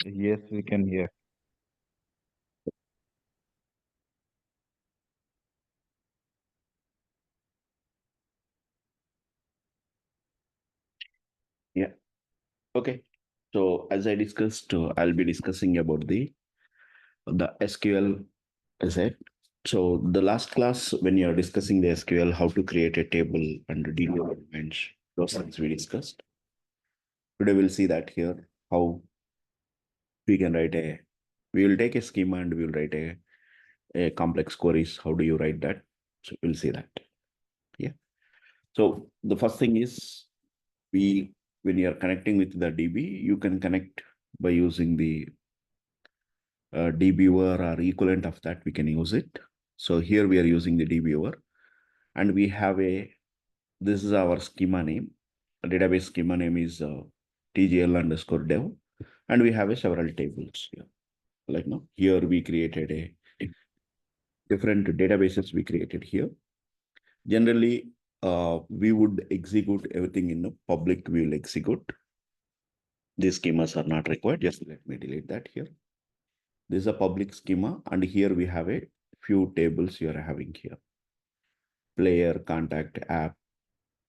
Yes, we can hear. Yeah. Okay. So as I discussed, I'll be discussing about the SQL asset. So the last class, when you're discussing the SQL, how to create a table and DB elements, those things we discussed. Today we'll see that here how we can write a. We will take a schema and we will write a complex queries. How do you write that? So we'll see that. Yeah. So the first thing is we when you are connecting with the DB, you can connect by using the dviewer or equivalent of that, we can use it. So here we are using the dviewer and we have this is our schema name. A database schema name is tgl underscore dev. And we have several tables here. Like now, here we created a different databases we created here. Generally, we would execute everything in a public, we will execute. These schemas are not required. Just let me delete that here. This is a public schema, and here we have a few tables you are having here. Player, contact, app,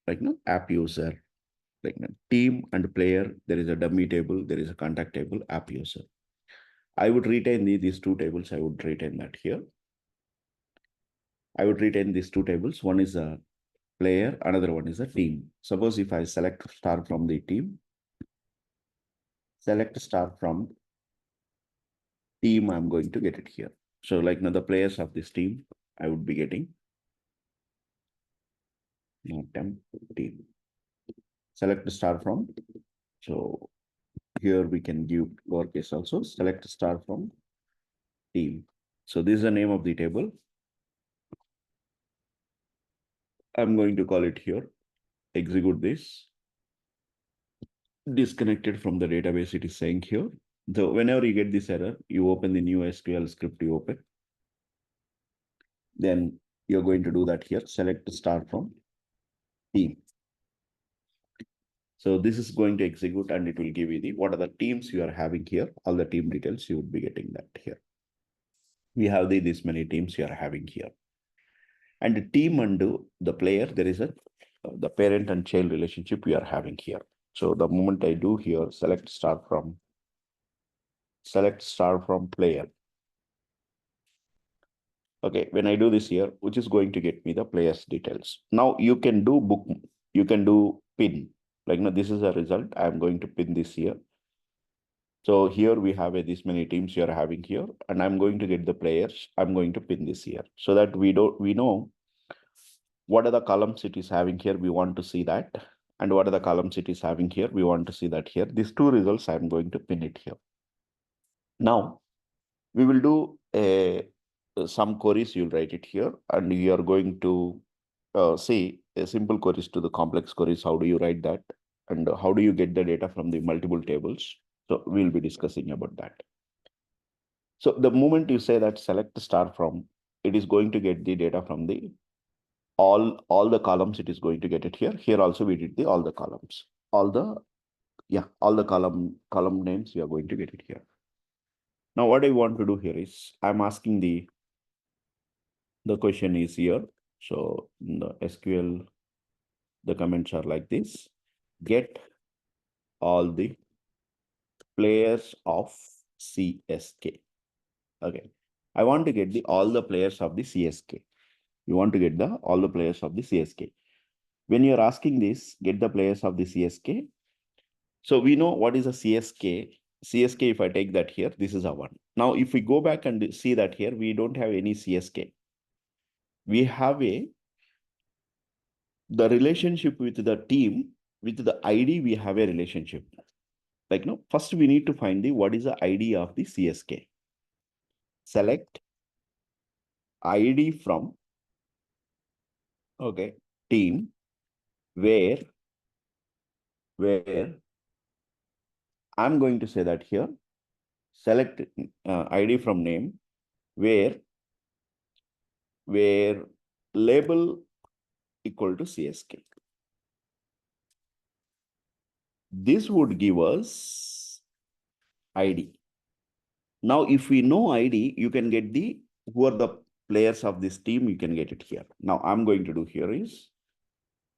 like no app user, like no, team and player. There is a dummy table, there is a contact table, app user. I would retain these two tables. I would retain that here. I would retain these two tables. One is a player, another one is a team. Suppose if I select star from the team, select star from team, I'm going to get it here. So like now the players of this team, I would be getting temp team. Select star from. So here we can give lowercase also. Select star from team. So this is the name of the table. I'm going to call it here. Execute this. Disconnected from the database, it is saying here. So whenever you get this error, you open the new SQL script you open. Then you're going to do that here. Select star from team. So this is going to execute and it will give you the what are the teams you are having here. All the team details you would be getting that here. We have this many teams you are having here. And the team and the player, there is a the parent and child relationship we are having here. So the moment I do here, select star from player. Okay, when I do this here, which is going to get me the player's details. Now you can do book, you can do pin. Like now this is a result. I'm going to pin this here. So here we have this many teams you are having here, and I'm going to get the players. I'm going to pin this here so that we know what are the columns it is having here. We want to see that. And what are the columns it is having here. We want to see that here. These two results, I'm going to pin it here. Now, we will do some queries. You'll write it here. And you are going to see a simple queries to the complex queries. How do you write that? And how do you get the data from the multiple tables? So we'll be discussing about that. So the moment you say that select star from, it is going to get the data from the all the columns. It is going to get it here. Here also we did the all the columns. All the column names we are going to get it here. Now what I want to do here is I'm asking the question is here. So in the SQL, the comments are like this: get all the players of CSK. Okay. I want to get the all the players of the CSK. You want to get the all the players of the CSK. When you're asking this, get the players of the CSK. So we know what is a CSK. CSK, if I take that here, this is a one. Now, if we go back and see that here, we don't have any CSK. We have the relationship with the team, with the ID, we have a relationship. Like, no, first we need to find what is the ID of the CSK. Select ID from, okay, team, where I'm going to say that here, select ID from name, where label equal to CSK. This would give us ID. Now, if we know ID, you can get who are the players of this team, you can get it here. Now, I'm going to do here is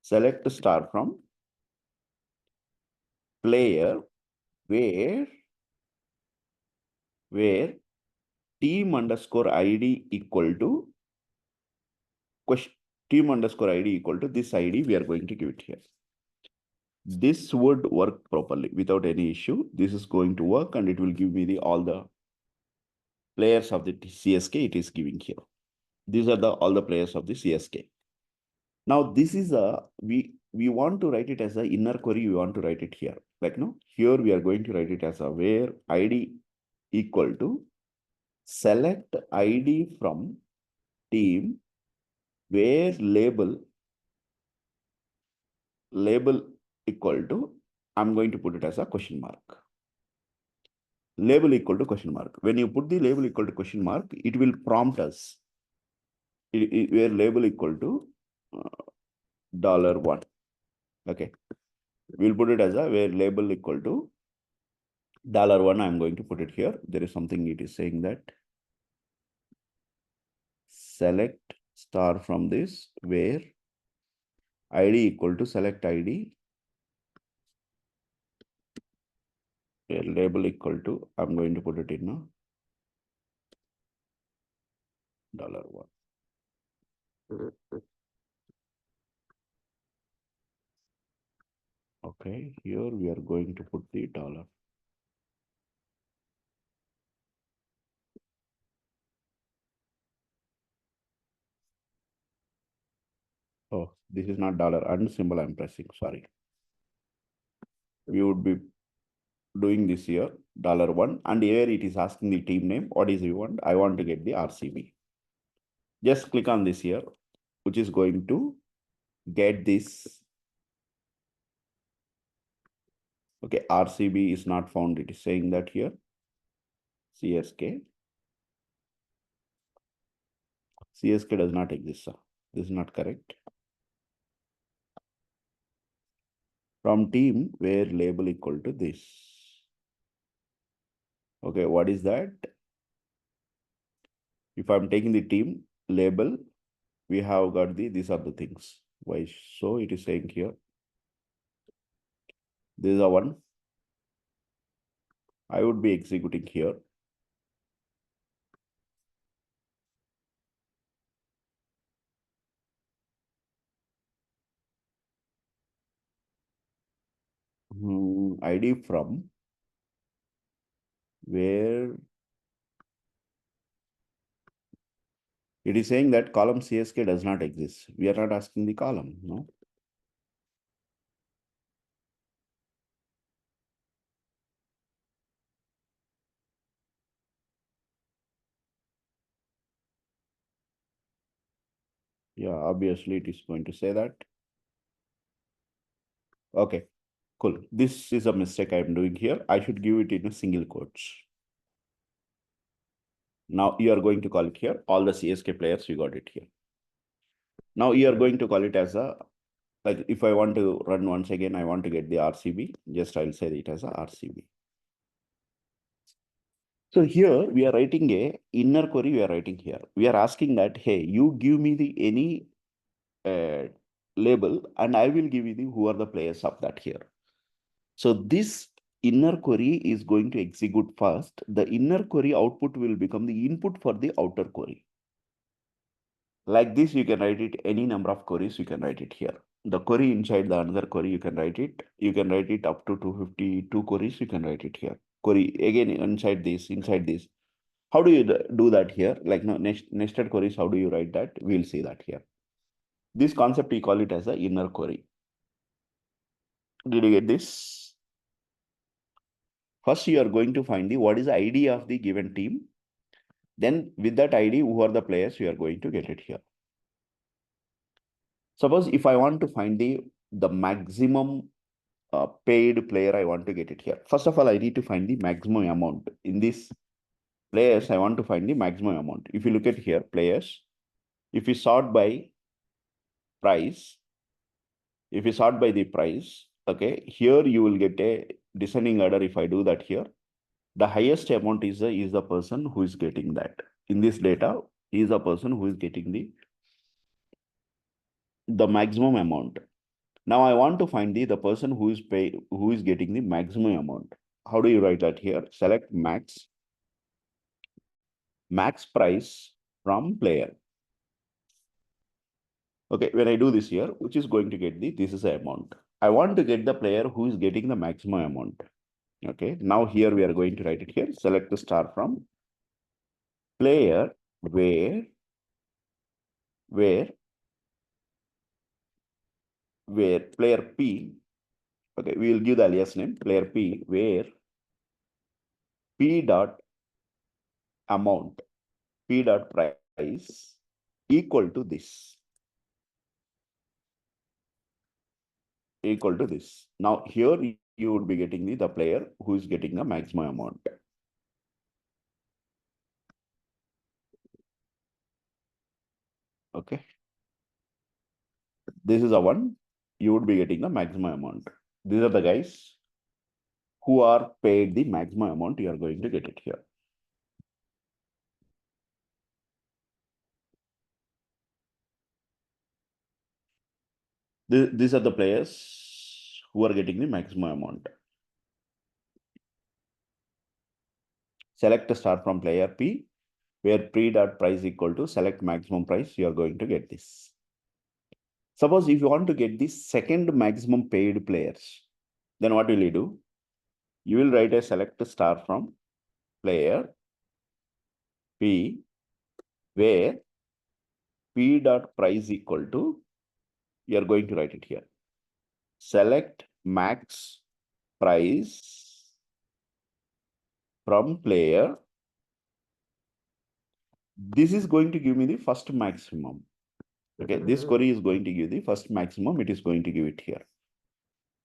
select star from player where team underscore ID equal to question team underscore ID equal to this ID, we are going to give it here. This would work properly without any issue. This is going to work and it will give me all the players of the CSK it is giving here. These are all the players of the CSK. Now this is we want to write it as an inner query. We want to write it here. Like no, here we are going to write it as a where ID equal to select ID from team where label equal to, I'm going to put it as a question mark. Label equal to question mark. When you put the label equal to question mark, it will prompt us where label equal to $1. Okay. We'll put it as a where label equal to $1. I'm going to put it here. There is something it is saying that select star from this where ID equal to select ID where label equal to, I'm going to put it in $1. Okay, here we are going to put the dollar. Oh, this is not dollar and symbol I'm pressing, sorry. We would be doing this here, $1, and here it is asking the team name. What is you want? I want to get the RCB. Just click on this here, which is going to get this. Okay, RCB is not found. It is saying that here, CSK. CSK does not exist, sir. This is not correct. From team where label equal to this. Okay, what is that? If I'm taking the team label, we have got these are the things. Why? So it is saying here, this is a one. I would be executing here. ID from where it is saying that column CSK does not exist. We are not asking the column, no. Yeah, obviously it is going to say that. Okay, cool. This is a mistake I'm doing here. I should give it in a single quotes. Now you are going to call it here. All the CSK players, you got it here. Now you are going to call it as a, like if I want to run once again, I want to get the RCB, just I'll say it as a RCB. So here we are writing a inner query, we are writing here. We are asking that, hey, you give me the any label and I will give you who are the players of that here. So this inner query is going to execute first. The inner query output will become the input for the outer query. Like this, you can write it any number of queries, you can write it here. The query inside the another query, you can write it. You can write it up to 252 queries, you can write it here. Query again inside this. How do you do that here? Like no, nested queries, how do you write that? We'll see that here. This concept, we call it as a inner query. Did you get this? First, you are going to find what is the ID of the given team. Then with that ID, who are the players, you are going to get it here. Suppose if I want to find the maximum paid player, I want to get it here. First of all, I need to find the maximum amount. In this players, I want to find the maximum amount. If you look at here, players, if you sort by price, okay, here you will get a descending order if I do that here. The highest amount is the person who is getting that. In this data, he is the person who is getting the maximum amount. Now I want to find the person who is getting the maximum amount. How do you write that here? Select max price from player. Okay, when I do this here, which is going to get this is the amount. I want to get the player who is getting the maximum amount. Okay, now here we are going to write it here. Select the star from player where player P. Okay, we will give the alias name player P where P dot amount, P dot price equal to this. Equal to this. Now here you would be getting the player who is getting the maximum amount. Okay. This is the one you would be getting the maximum amount. These are the guys who are paid the maximum amount. You are going to get it here. These are the players who are getting the maximum amount. Select a star from player P, where P dot price equal to select maximum price. You are going to get this. Suppose if you want to get the second maximum paid players, then what will you do? You will write a select a star from player P, where P dot price equal to, you are going to write it here. Select max price from player. This is going to give me the first maximum. Okay, this query is going to give the first maximum. It is going to give it here.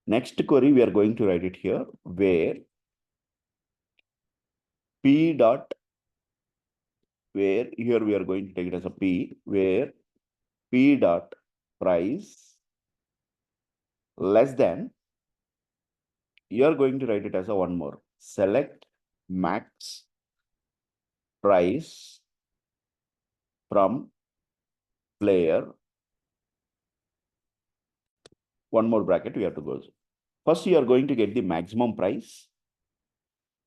Next query, we are going to write it here, where P dot, where here we are going to take it as a P, where P dot price less than, you are going to write it as a one more. Select max price from player. One more bracket we have to go. First, you are going to get the maximum price.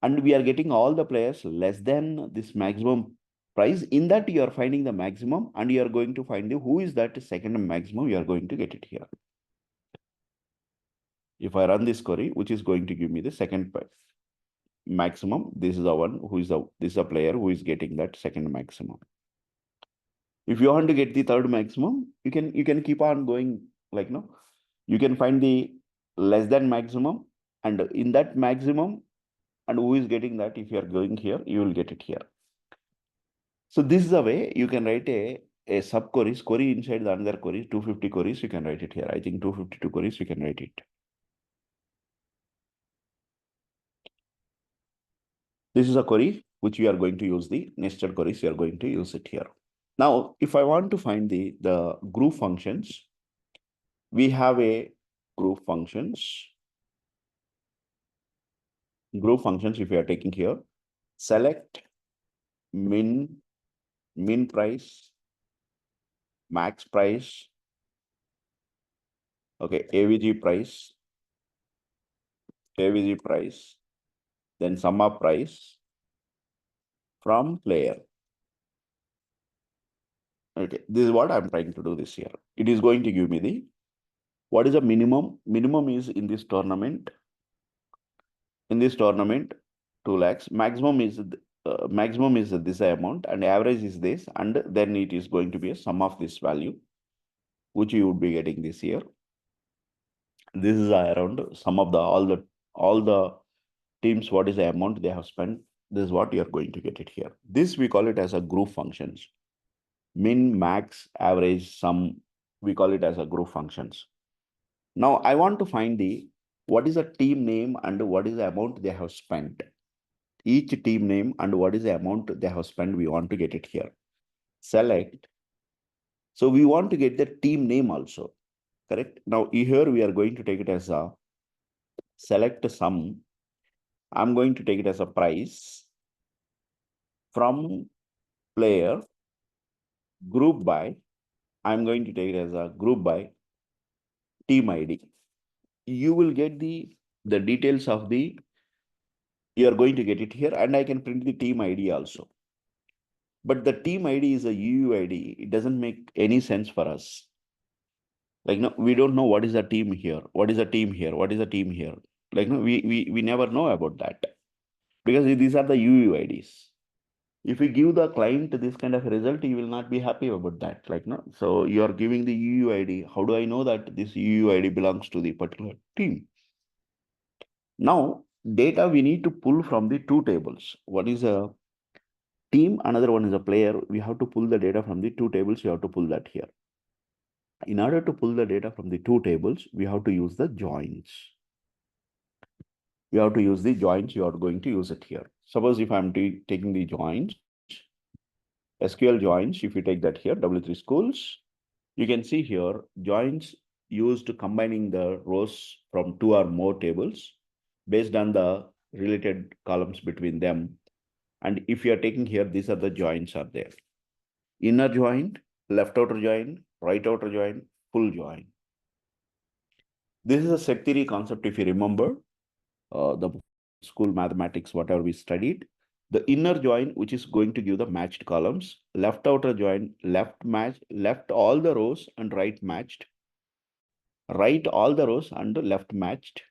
And we are getting all the players less than this maximum price. In that, you are finding the maximum and you are going to find who is that second maximum. You are going to get it here. If I run this query, which is going to give me the second maximum, this is the one who is this is a player who is getting that second maximum. If you want to get the third maximum, you can keep on going like you can find the less than maximum, and in that maximum, and who is getting that, if you are going here, you will get it here. So this is the way you can write a sub queries, query inside the another query, 250 queries, you can write it here. I think 252 queries, you can write it. This is a query which we are going to use the nested queries, we are going to use it here. Now, if I want to find the group functions, we have a group functions. Group functions, if you are taking here, select min price, max price, okay, AVG price, then sum of price from player. Okay, this is what I'm trying to do this year. It is going to give me what is the minimum? Minimum is in this tournament. In this tournament, 2 lakhs. Maximum is this amount, and average is this, and then it is going to be a sum of this value, which you would be getting this year. This is around sum of all the teams. What is the amount they have spent? This is what you are going to get it here. This we call it as a group functions. Min, max, average, sum, we call it as a group functions. Now I want to find what is the team name and what is the amount they have spent. Each team name and what is the amount they have spent, we want to get it here. Select. So we want to get the team name also, correct? Now here we are going to take it as a select sum I'm going to take it as a price from player group by, I'm going to take it as a group by team ID. You will get the details of the, you are going to get it here, and I can print the team ID also. But the team ID is a UUID. It doesn't make any sense for us. Like, no, we don't know what is a team here, what is a team here, what is a team here. Like, no, we never know about that because these are the UUIDs. If we give the client this kind of a result, he will not be happy about that. Like, no, so you are giving the UUID. How do I know that this UUID belongs to the particular team? Now, data we need to pull from the two tables. One is a team, another one is a player. We have to pull the data from the two tables. You have to pull that here. In order to pull the data from the two tables, we have to use the joins. We have to use the joins. You are going to use it here. Suppose if I'm taking the joins, SQL joins, if you take that here, W3 schools, you can see here joins used combining the rows from two or more tables based on the related columns between them. And if you are taking here, these are the joins are there. Inner join, left outer join, right outer join, full join. This is a set theory concept. If you remember the school mathematics, whatever we studied, the inner join, which is going to give the matched columns, left outer join, left match, left all the rows and right matched, right all the rows and left matched,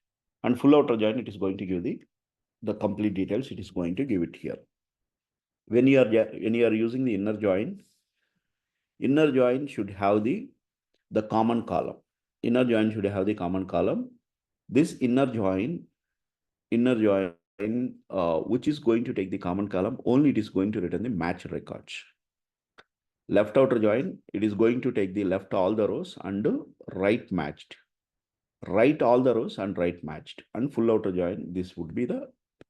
and full outer join, it is going to give the complete details. It is going to give it here. When you are using the inner join should have the common column. Inner join should have the common column. This inner join, which is going to take the common column, only it is going to return the match records. Left outer join, it is going to take the left all the rows and right matched. Right all the rows and right matched. And full outer join, this would be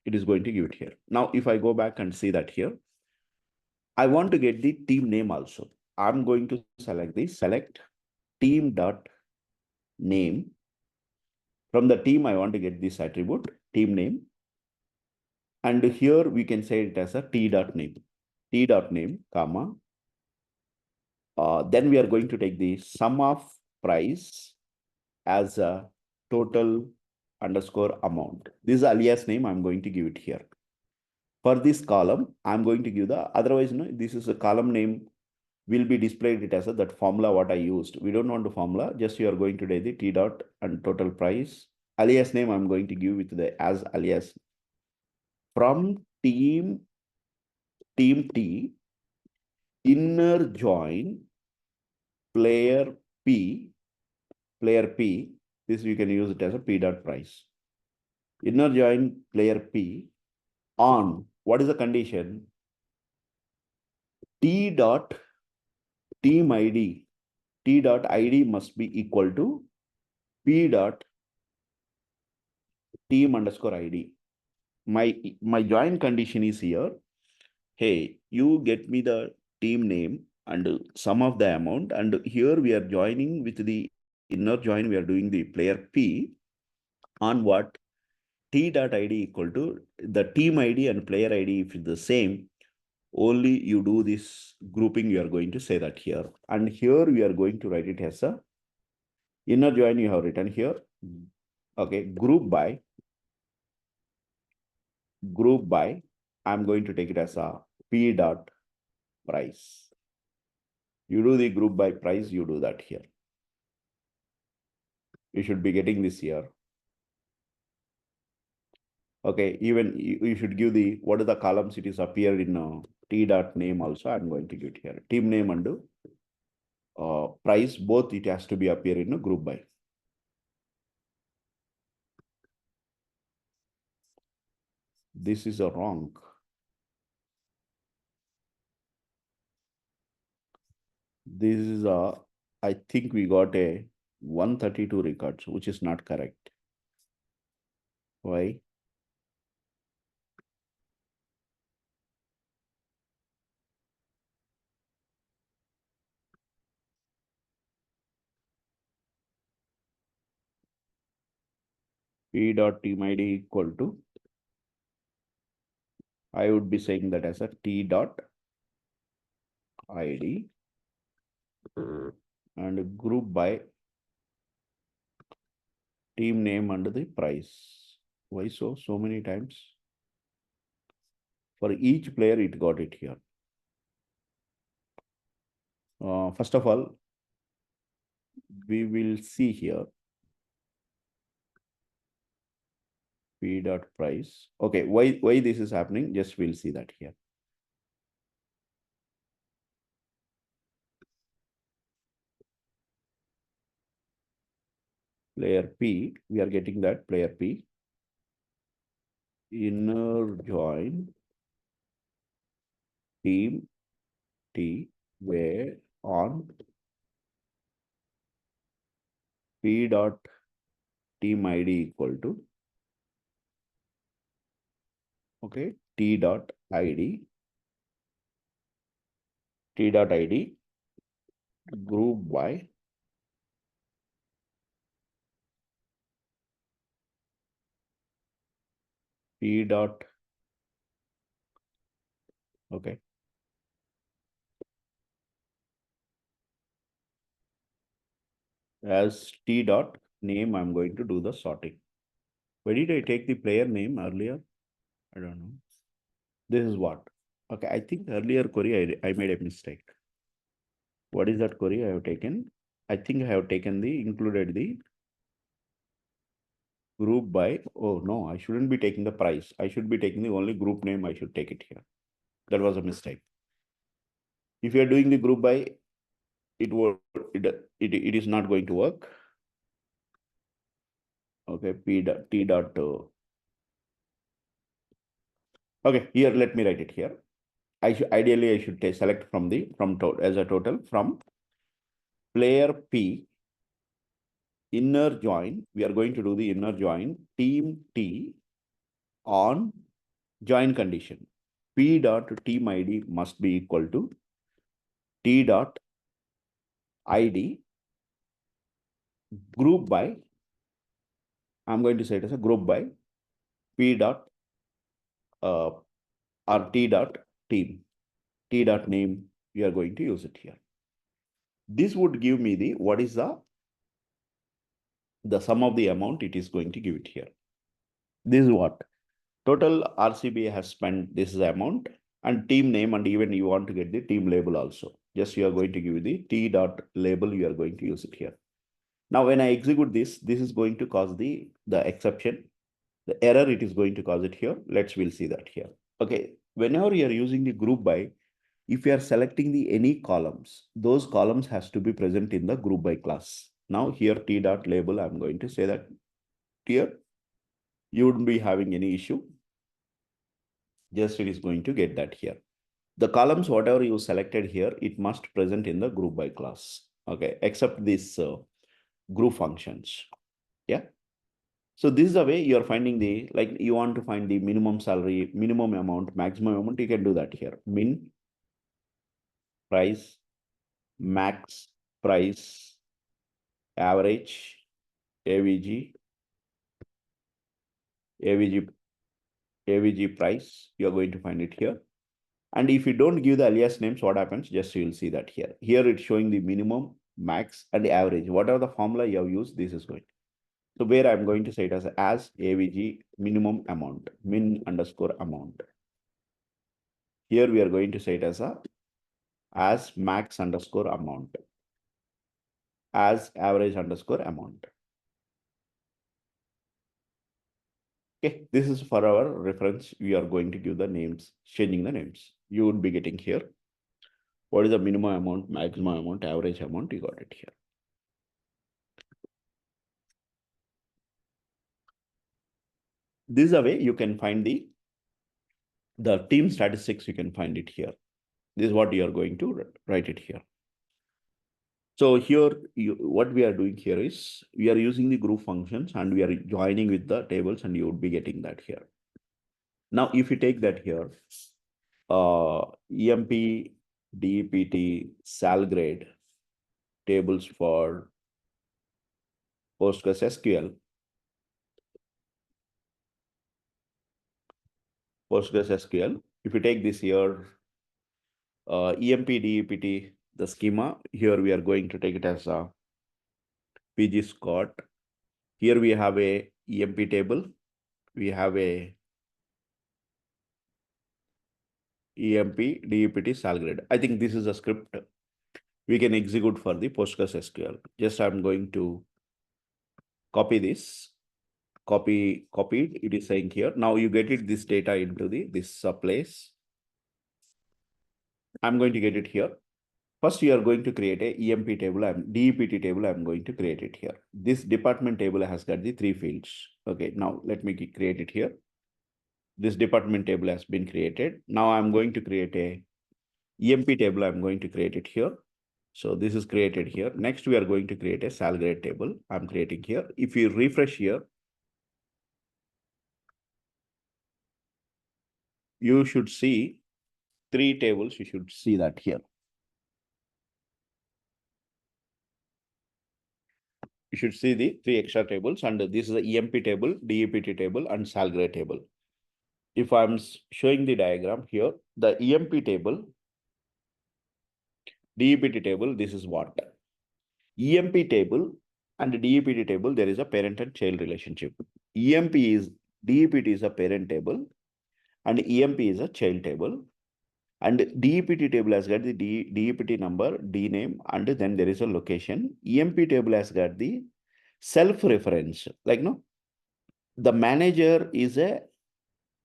it is going to give it here. Now, if I go back and see that here, I want to get the team name also. I'm going to select team dot name. From the team, I want to get this attribute, team name. And here we can say it as a t.name, comma. Then we are going to take the sum of price as a total underscore amount. This is alias name. I'm going to give it here. For this column, I'm going to give otherwise, this is a column name will be displayed it as that formula what I used. We don't want the formula, just you are going to do the t dot and total price. Alias name I'm going to give with as alias from team T, inner join player P, this you can use it as a P dot price. Inner join player P on, what is the condition? T dot team ID, T dot ID must be equal to P dot team underscore ID. My join condition is here. Hey, you get me the team name and sum of the amount. And here we are joining with the inner join. We are doing the player P on what? T dot ID equal to the team ID and player ID. If it's the same, only you do this grouping. You are going to say that here. And here we are going to write it as a inner join. You have written here. Okay, group by. I'm going to take it as a P dot price. You do the group by price, you do that here. You should be getting this here. Okay, even you should give what are the columns it is appeared in T dot name also. I'm going to give it here. Team name and price, both it has to be appear in a group by. This is a wrong. This is I think we got a 132 records, which is not correct. Why? P dot team ID equal to I would be saying that as a T dot ID and group by team name and the price. Why so? So many times. For each player, it got it here. First of all, we will see here P dot price. Okay, why this is happening? Just we'll see that here. Player P, we are getting that player P. Inner join team T where on P dot team ID equal to okay T dot ID group by P dot okay as T dot name. I'm going to do the sorting. Where did I take the player name earlier? I don't know. This is what. Okay, I think earlier query I made a mistake. What is that query I have taken? I think I have taken the included the group by. Oh no, I shouldn't be taking the price. I should be taking the only group name. I should take it here. That was a mistake. If you are doing the group by, it is not going to work. Okay, P dot T dot. Okay, here let me write it here. Ideally I should select from as a total from player P inner join. We are going to do the inner join team T on join condition. P dot team ID must be equal to T dot ID group by. I'm going to say it as a group by P dot or T dot team. T dot name. We are going to use it here. This would give me the what is the sum of the amount it is going to give it here. This is what total RCB has spent. This is the amount and team name, and even you want to get the team label also. Just you are going to give the T dot label. You are going to use it here. Now, when I execute this is going to cause the exception, the error. It is going to cause it here. We'll see that here. Okay. Whenever you are using the group by, if you are selecting the any columns, those columns has to be present in the group by class. Now here T dot label, I'm going to say that here you wouldn't be having any issue. Just it is going to get that here. The columns, whatever you selected here, it must present in the group by class. Okay, except this group functions. Yeah. So this is the way you are finding the, like you want to find the minimum salary, minimum amount, maximum amount, you can do that here. Min, price, max, price, average, AVG, AVG price, you are going to find it here. And if you don't give the alias names, what happens? Just you will see that here. Here it's showing the minimum, max, and the average. Whatever the formula you have used, this is going. So where I'm going to say it as AVG minimum amount, min underscore amount. Here we are going to say it as max underscore amount, as average underscore amount. Okay, this is for our reference. We are going to give the names, changing the names. You would be getting here. What is the minimum amount, maximum amount, average amount? You got it here. This is a way you can find the team statistics. You can find it here. This is what you are going to write it here. So here, what we are doing here is we are using the group functions and we are joining with the tables, and you would be getting that here. Now, if you take that here, EMP, DEPT, SalGrade tables for PostgreSQL. PostgreSQL. If you take this here, EMP, DEPT, the schema, here we are going to take it as a PG Scott. Here we have a EMP table. We have a EMP, DEPT, SalGrade. I think this is a script we can execute for the PostgreSQL. Just I'm going to copy this. Copied. It is saying here. Now you get it this data into this place. I'm going to get it here. First, you are going to create a EMP table and DEPT table. I'm going to create it here. This department table has got the 3 fields. Okay, now let me create it here. This department table has been created. Now I'm going to create a EMP table. I'm going to create it here. So this is created here. Next, we are going to create a SalGrade table. I'm creating here. If you refresh here, you should see 3 tables. You should see that here. You should see the 3 extra tables, and this is the EMP table, DEPT table, and SalGrade table. If I'm showing the diagram here, the EMP table, DEPT table, this is what? EMP table and DEPT table, there is a parent and child relationship. DEPT is a parent table, and EMP is a child table. And DEPT table has got the DEPT number, D name, and then there is a location. EMP table has got the self-reference. Like, no, the manager is a,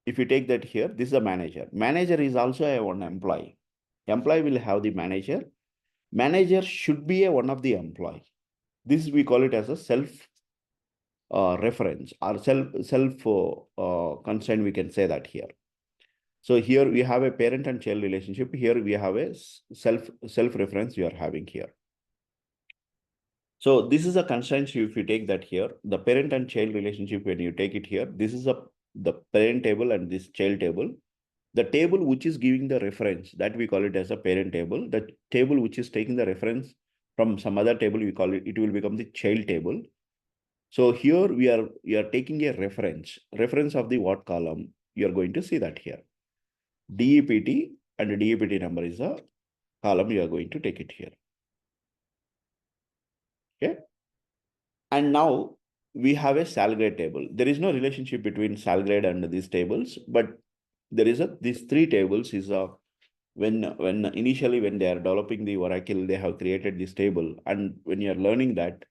if you take that here, this is a manager. Manager is also a one employee. Employee will have the manager. Manager should be a one of the employee. This we call it as a self reference or self constraint. We can say that here. So here we have a parent and child relationship. Here we have a self reference we are having here. So this is a constraint. If you take that here, the parent and child relationship, when you take it here, this is the parent table and this child table. The table which is giving the reference, that we call it as a parent table. The table which is taking the reference from some other table, we call it will become the child table. So here we are taking a reference of the what column. You are going to see that here. DEPT and DEPT number is a column. You are going to take it here. Okay. And now we have a SalGrade table. There is no relationship between SalGrade and these tables, but there is these 3 tables is a when initially when they are developing the Oracle, they have created this table, and when you are learning that,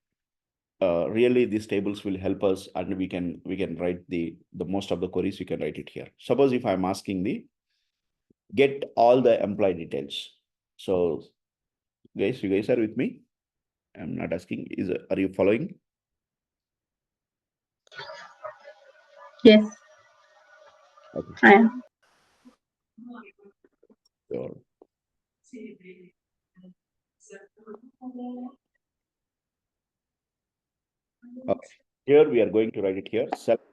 really these tables will help us, and we can write the most of the queries. We can write it here. Suppose if I'm asking the get all the employee details. So guys, you guys are with me? I'm not asking. Are you following? Yes. Okay. I am. Sure. Okay. Here we are going to write it here. Select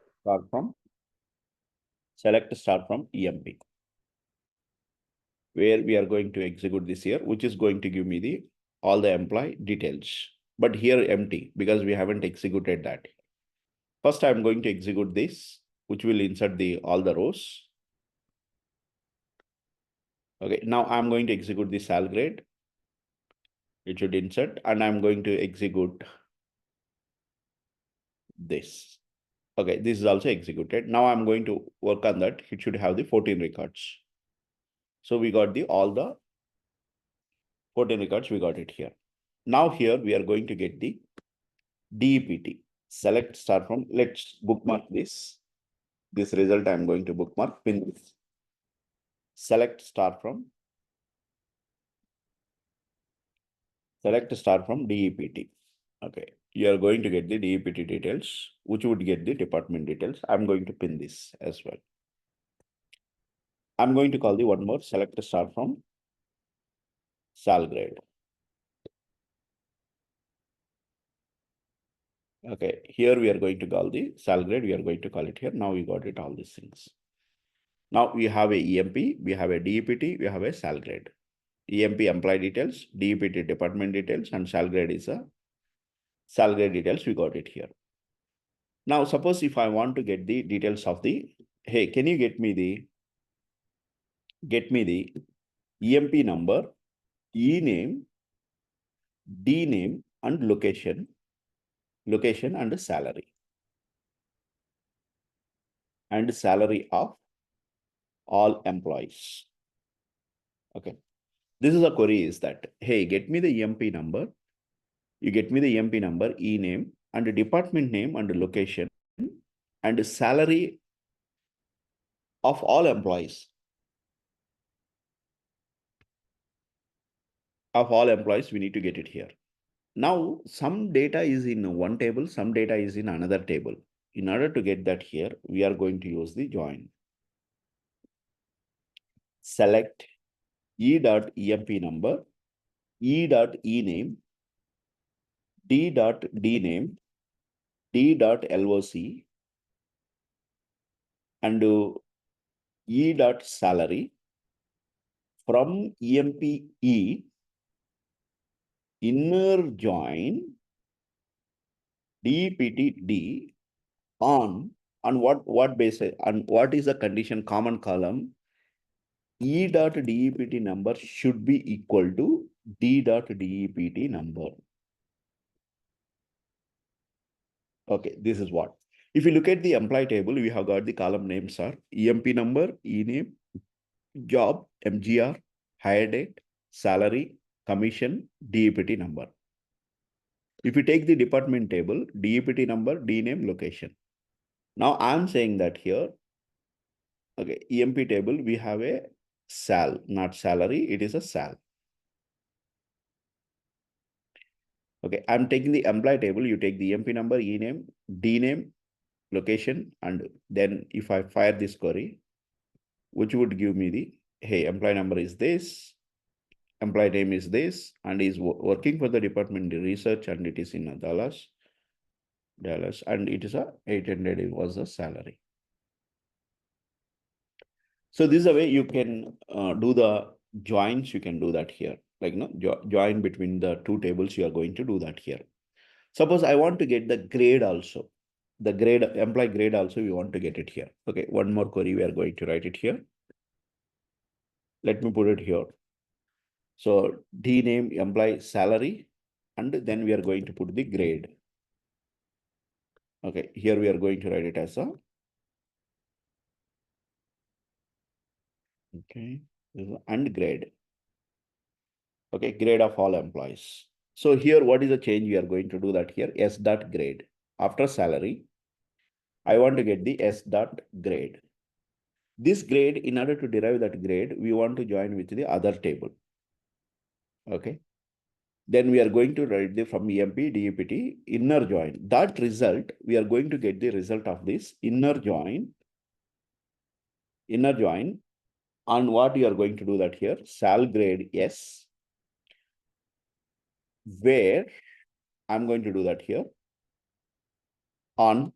start from EMP, where we are going to execute this here, which is going to give me all the employee details. But here empty because we haven't executed that. First, I'm going to execute this, which will insert all the rows. Okay, now I'm going to execute the SalGrade. It should insert, and I'm going to execute this. Okay, this is also executed. Now I'm going to work on that. It should have the 14 records. So we got all the 14 records. We got it here. Now here we are going to get the DEPT. Select start from. Let's bookmark this. This result I'm going to bookmark. Pin this. Select start from. Select start from DEPT. Okay, you are going to get the DEPT details, which would get the department details. I'm going to pin this as well. I'm going to call the one more select start from SalGrade. Okay, here we are going to call the SalGrade. We are going to call it here. Now we got it, all these things. Now we have a EMP, we have a DEPT, we have a SalGrade. EMP employee details, DEPT department details, and SalGrade is a SalGrade details. We got it here. Now, suppose if I want to get the details of hey, can you get me get me the EMP number, E name, D name, and location and salary. And salary of all employees. Okay. This is a query is that, hey, get me the EMP number. You get me the EMP number, E name, and the department name and location and salary of all employees. Of all employees, we need to get it here. Now, some data is in one table, some data is in another table. In order to get that here, we are going to use the join. Select E.emp number, E.e name, D.d name, D.loc, and E.salary from EMPE inner join DPTD on what basis and what is the condition common column E.dept number should be equal to D.dept number. Okay, this is what. If you look at the employee table, we have got the column names are EMP number, E name, job, MGR, hire date, salary, commission, DEPT number. If you take the department table, DEPT number, D name, location. Now I'm saying that here, okay, EMP table, we have a sal, not salary, it is a sal. Okay, I'm taking the employee table, you take the EMP number, E name, D name, location, and then if I fire this query, which would give me the, hey, employee number is this, employee name is this, and is working for the department research, and it is in Dallas, and it is a 800, it was the salary. So this is a way you can do the joins, you can do that here. Like, join between the two tables, you are going to do that here. Suppose I want to get the grade also. The grade, employee grade also, we want to get it here. Okay, one more query, we are going to write it here. Let me put it here. So D name, employee salary, and then we are going to put the grade. Okay, here we are going to write it as a, okay, and grade. Okay, grade of all employees. So here, what is the change we are going to do that here? S dot grade. After salary, I want to get the S dot grade. This grade, in order to derive that grade, we want to join with the other table. Okay. Then we are going to write the from EMP, DEPT, inner join. That result, we are going to get the result of this inner join, on what you are going to do that here, sal grade S, where I'm going to do that here, on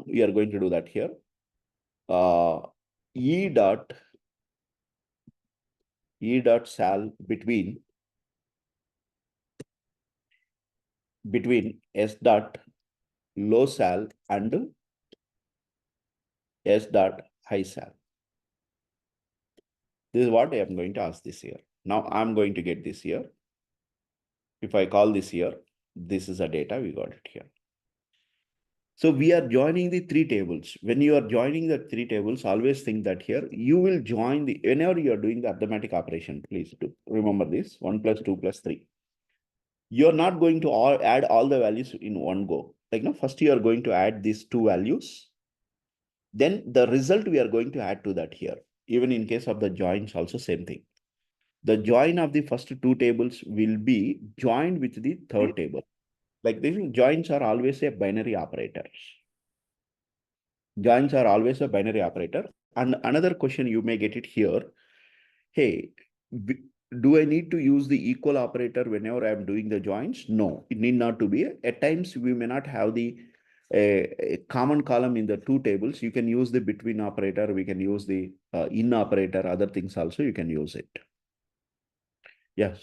we are going to do that here, E dot sal between S dot low sal and S dot high sal. This is what I am going to ask this here. Now I'm going to get this here. If I call this here, this is a data, we got it here. So we are joining the three tables. When you are joining the three tables, always think that here, you will join the, whenever you are doing the arithmetic operation, please do remember this, 1 plus 2 plus 3. You're not going to add all the values in one go. Like, first you are going to add these two values. Then the result we are going to add to that here. Even in case of the joins, also same thing. The join of the first two tables will be joined with the third table. Like, these joins are always a binary operator. Joins are always a binary operator. And another question you may get it here. Hey, do I need to use the equal operator whenever I'm doing the joins? No, it need not to be. At times, we may not have the a common column in the two tables. You can use the between operator. We can use the in operator. Other things also, you can use it. Yes,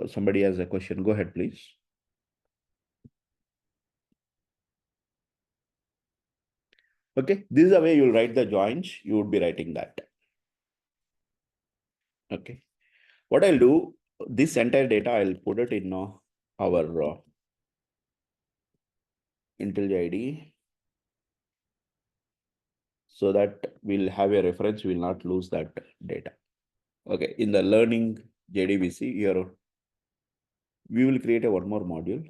somebody has a question. Go ahead, please. Okay, this is the way you'll write the joins. You would be writing that. Okay. What I'll do, this entire data, I'll put it in our IntelliJ IDE, so that we'll have a reference, we'll not lose that data. Okay, in the learning JDBC here, we will create a one more module.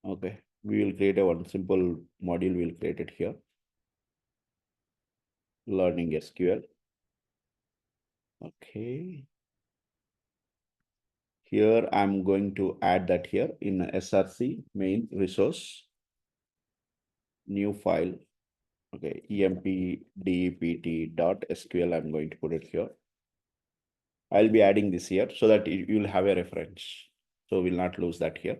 Okay, we will create a one simple module, we'll create it here. Learning SQL. Okay. Here I'm going to add that here in SRC main resource, new file. Okay, empdept.sql. I'm going to put it here. I'll be adding this here so that you'll have a reference. So we'll not lose that here.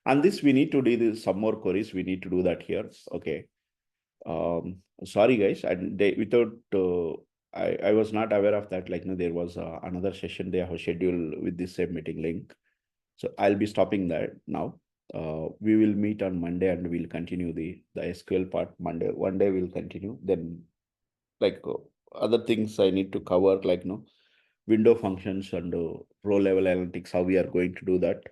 And this we need to do this, some more queries. We need to do that here. Okay. Sorry guys, I was not aware of that. Like, there was another session they have scheduled with this same meeting link. So I'll be stopping that now. We will meet on Monday and we'll continue the SQL part Monday. One day we'll continue. Then other things I need to cover, window functions and row level analytics, how we are going to do that.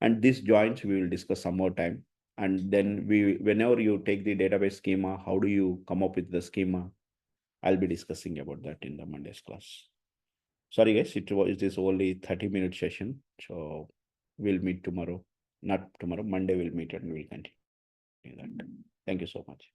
And these joins we will discuss some more time. And then whenever you take the database schema, how do you come up with the schema? I'll be discussing about that in the Monday's class. Sorry guys, it is only 30-minute session. So we'll meet tomorrow. Not tomorrow, Monday we'll meet and we'll continue that. Thank you so much.